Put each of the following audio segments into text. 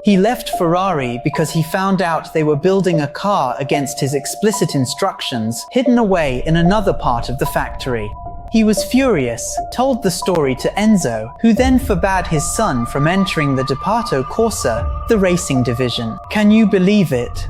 He left Ferrari because he found out they were building a car against his explicit instructions, hidden away in another part of the factory. He was furious, told the story to Enzo, who then forbade his son from entering the 𝘾𝙤𝙥𝙮𝙧𝙞𝙤𝙧, the racing division. Can you believe it?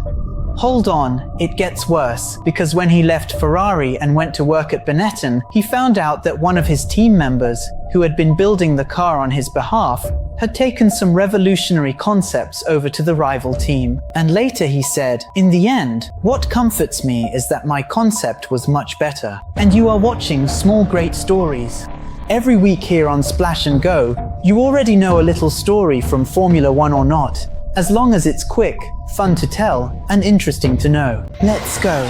Hold on, it gets worse, because when he left Ferrari and went to work at Benetton, he found out that one of his team members, who had been building the car on his behalf, had taken some revolutionary concepts over to the rival team. And later he said, "In the end, what comforts me is that my concept was much better." And you are watching Small Great Stories. Every week here on Splash and Go, you already know a little story from Formula One or not, as long as it's quick, fun to tell, and interesting to know. Let's go.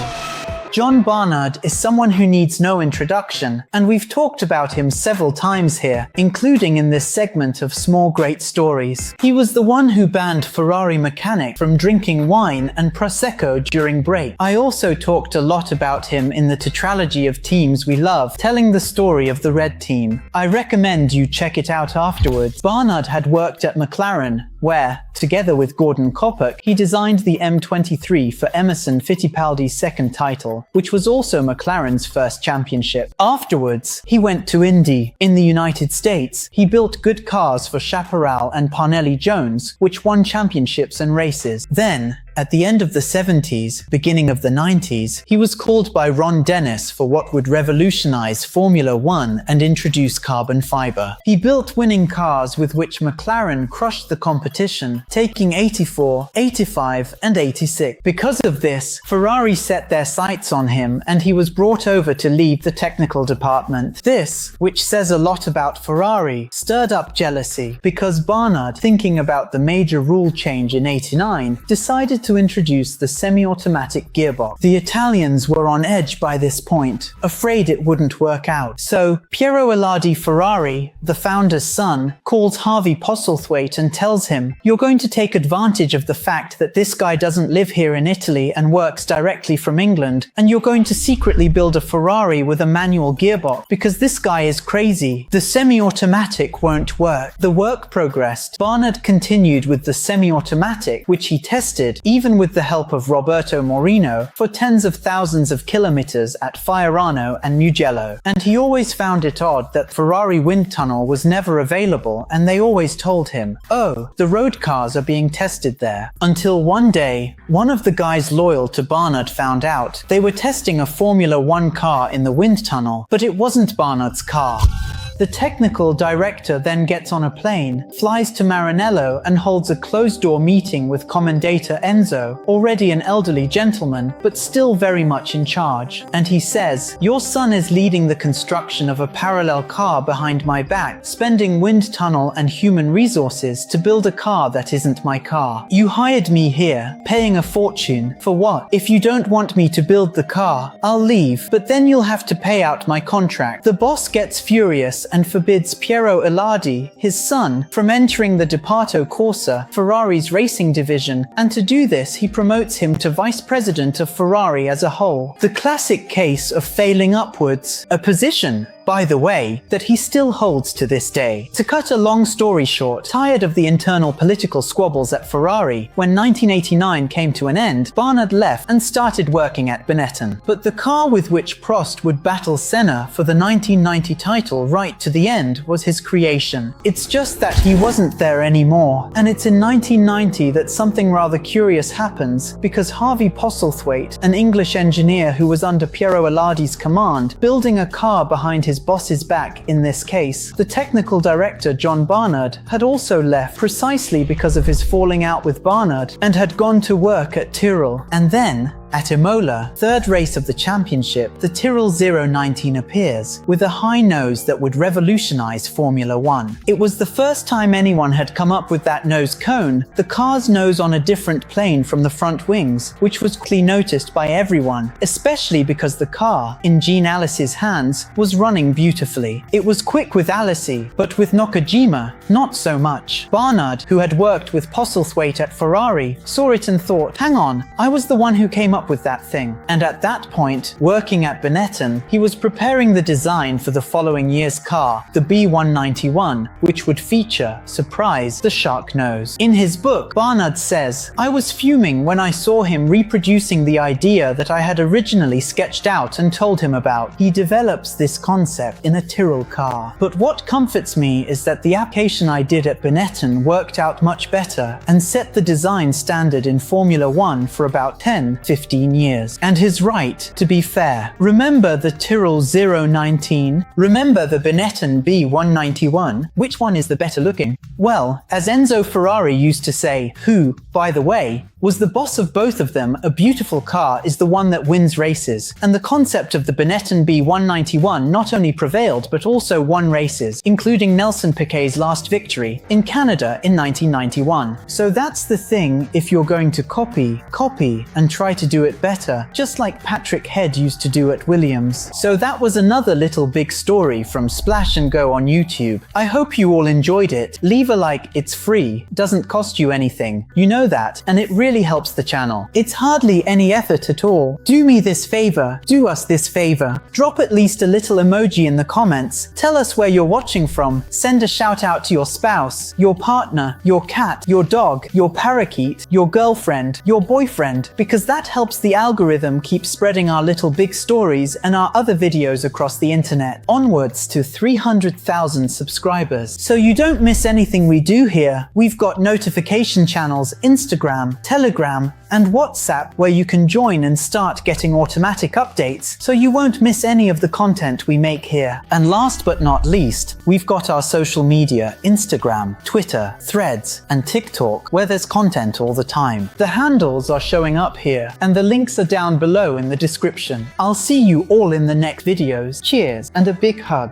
John Barnard is someone who needs no introduction, and we've talked about him several times here, including in this segment of Small Great Stories. He was the one who banned Ferrari mechanics from drinking wine and Prosecco during break. I also talked a lot about him in the tetralogy of teams we love, telling the story of the Red Team. I recommend you check it out afterwards. Barnard had worked at McLaren, where, together with Gordon Coppock, he designed the M23 for Emerson Fittipaldi's second title, which was also McLaren's first championship. Afterwards, he went to Indy. In the United States, he built good cars for Chaparral and Parnelli Jones, which won championships and races. Then, at the end of the 70s, beginning of the 90s, he was called by Ron Dennis for what would revolutionize Formula One and introduce carbon fiber. He built winning cars with which McLaren crushed the competition, taking 84, 85, and 86. Because of this, Ferrari set their sights on him and he was brought over to lead the technical department. This, which says a lot about Ferrari, stirred up jealousy because Barnard, thinking about the major rule change in '89, decided to introduce the semi-automatic gearbox. The Italians were on edge by this point, afraid it wouldn't work out. So Piero Eladi Ferrari, the founder's son, calls Harvey Postlethwaite and tells him, "You're going to take advantage of the fact that this guy doesn't live here in Italy and works directly from England, and you're going to secretly build a Ferrari with a manual gearbox because this guy is crazy. The semi-automatic won't work." The work progressed. Barnard continued with the semi-automatic, which he tested, even with the help of Roberto Moreno, for tens of thousands of kilometers at Fiorano and Mugello. And he always found it odd that Ferrari wind tunnel was never available, and they always told him, "Oh, the road cars are being tested there." Until one day, one of the guys loyal to Barnard found out they were testing a Formula One car in the wind tunnel, but it wasn't Barnard's car. The technical director then gets on a plane, flies to Maranello and holds a closed-door meeting with Commendator Enzo, already an elderly gentleman, but still very much in charge. And he says, "Your son is leading the construction of a parallel car behind my back, spending wind tunnel and human resources to build a car that isn't my car. You hired me here, paying a fortune. For what? If you don't want me to build the car, I'll leave, but then you'll have to pay out my contract." The boss gets furious and forbids Piero Eladi, his son, from entering the 𝘾𝙤𝙥𝙮𝙧𝙞𝙤, Ferrari's racing division, and to do this he promotes him to vice president of Ferrari as a whole. The classic case of failing upwards, a position, by the way, that he still holds to this day. To cut a long story short, tired of the internal political squabbles at Ferrari, when 1989 came to an end, Barnard left and started working at Benetton. But the car with which Prost would battle Senna for the 1990 title right to the end was his creation. It's just that he wasn't there anymore. And it's in 1990 that something rather curious happens, because Harvey Postlethwaite, an English engineer who was under Piero Eladi's command, building a car behind his boss's back in this case, the technical director John Barnard had also left precisely because of his falling out with Barnard and had gone to work at Tyrrell. And then, at Imola, third race of the championship, the Tyrrell 019 appears, with a high nose that would revolutionize Formula One. It was the first time anyone had come up with that nose cone, the car's nose on a different plane from the front wings, which was quickly noticed by everyone, especially because the car, in Gene Alice's hands, was running beautifully. It was quick with Alice, but with Nakajima, not so much. Barnard, who had worked with Postlethwaite at Ferrari, saw it and thought, "Hang on, I was the one who came up up with that thing. And at that point, working at Benetton, he was preparing the design for the following year's car, the B191, which would feature, surprise, the shark nose. In his book, Barnard says, "I was fuming when I saw him reproducing the idea that I had originally sketched out and told him about. He develops this concept in a Tyrrell car. But what comforts me is that the application I did at Benetton worked out much better and set the design standard in Formula One for about 10-15 years. And he's right, to be fair. Remember the Tyrrell 019? Remember the Benetton B191? Which one is the better looking? Well, as Enzo Ferrari used to say, who, by the way, was the boss of both of them, a beautiful car is the one that wins races. And the concept of the Benetton B191 not only prevailed but also won races, including Nelson Piquet's last victory in Canada in 1991. So that's the thing, if you're going to copy and try to do it better, just like Patrick Head used to do at Williams. So that was another little big story from Splash and Go on YouTube. I hope you all enjoyed it. Leave a like, it's free, doesn't cost you anything. You know that, and it really helps the channel. It's hardly any effort at all. Do me this favor, do us this favor. Drop at least a little emoji in the comments. Tell us where you're watching from. Send a shout out to your spouse, your partner, your cat, your dog, your parakeet, your girlfriend, your boyfriend, because that helps the algorithm keep spreading our little big stories and our other videos across the internet, onwards to 300,000 subscribers. So you don't miss anything we do here. We've got notification channels, Instagram, Telegram, and WhatsApp where you can join and start getting automatic updates so you won't miss any of the content we make here. And last but not least, we've got our social media, Instagram, Twitter, Threads, and TikTok, where there's content all the time. The handles are showing up here, and the links are down below in the description. I'll see you all in the next videos. Cheers, and a big hug.